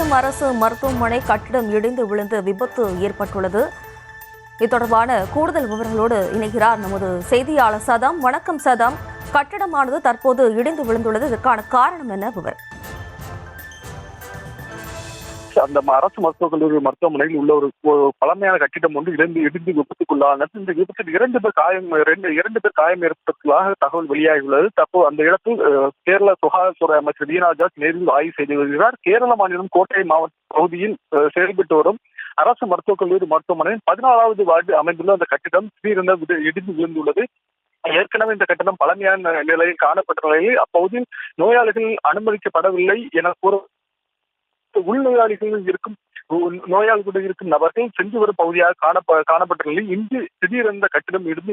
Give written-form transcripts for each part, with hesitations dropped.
சேலம் அரசு மருத்துவமனை கட்டிடம் இடிந்து விழுந்து விபத்து ஏற்பட்டுள்ளது. இது தொடர்பான கூடுதல் விவரங்களோடு இணைகிறார் நமது செய்தியாளர் சதாம். வணக்கம் சதாம். கட்டிடமானது தற்போது இடிந்து விழுந்துள்ளது, இதற்கான காரணம் என்ன? விவரம். அந்த அரசு மருத்துவக் கல்லூரி மருத்துவமனையில் உள்ள ஒரு பழமையான கட்டிடம் ஒன்று இடிந்து விபத்துக்குள்ளானது. இந்த விபத்தில் இரண்டு பேர் காயம் ஏற்பட்டதாக தகவல் வெளியாகியுள்ளது. தற்போது அந்த இடத்தில் கேரள சுகாதாரத்துறை அமைச்சர் வீணாஜாஸ் நேரில் ஆய்வு செய்து வருகிறார். கேரள மாநிலம் கோட்டை மாவட்ட பகுதியில் செயல்பட்டு வரும் அரசு மருத்துவக் கல்லூரி மருத்துவமனையின் 14வது வார்டு அமைந்துள்ள அந்த கட்டிடம் திடீரென இடிந்து விழுந்துள்ளது. ஏற்கனவே இந்த கட்டணம் பழமையான நிலையில் காணப்பட்ட நிலையில் அப்பகுதியில் நோயாளிகள் அனுமதிக்கப்படவில்லை என கூற உள்நோயாளிகள் இருக்கும் நபர்கள் சென்று வரும் பகுதியாக காணப்பட்ட நிலையில் இன்று திடீரென கட்டிடம் இடிந்து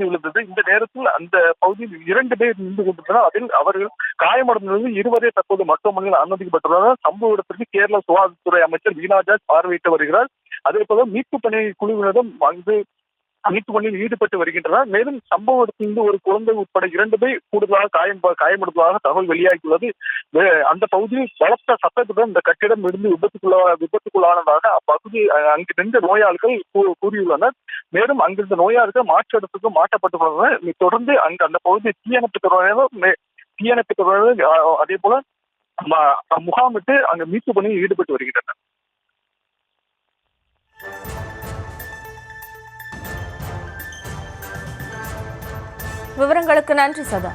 விழுந்தது. இந்த நேரத்தில் அந்த பகுதியில் 2 பேர் நின்று கொண்டிருந்தனர். அதில் அவர்கள் காயமடைந்த 20 தற்போது மருத்துவமனையில் அனுமதிக்கப்பட்டுள்ளனர். சம்பவ இடத்திற்கு கேரள சுகாதாரத்துறை அமைச்சர் வீணாஜாஸ் பார்வையிட்டு வருகிறார். அதே போல மீட்பு பணி குழுவினரும் அங்கு மீட்பு பணியில் ஈடுபட்டு வருகின்றனர். மேலும் சம்பவ இடத்திலிருந்து ஒரு குழந்தை உட்பட 2 பேர் கூடுதலாக காயமடைந்ததாக தகவல் வெளியாகியுள்ளது. அந்த பகுதியில் பலத்த சத்தத்துடன் இந்த கட்டிடம் இருந்து விபத்துக்குள்ளானதாக அப்பகுதி அங்கு நின்ற நோயாளிகள் கூறியுள்ளனர். மேலும் அங்கிருந்த நோயாளிகள் மாற்று இடத்துக்கு மாற்றப்பட்டுள்ளனர். தொடர்ந்து அங்கு அந்த பகுதியை தீயணைப்பு துறையினர் அதே போல முகாமிட்டு அங்கு மீட்பு பணியில் ஈடுபட்டு வருகின்றனர். விவரங்களுக்கு நன்றி சதா.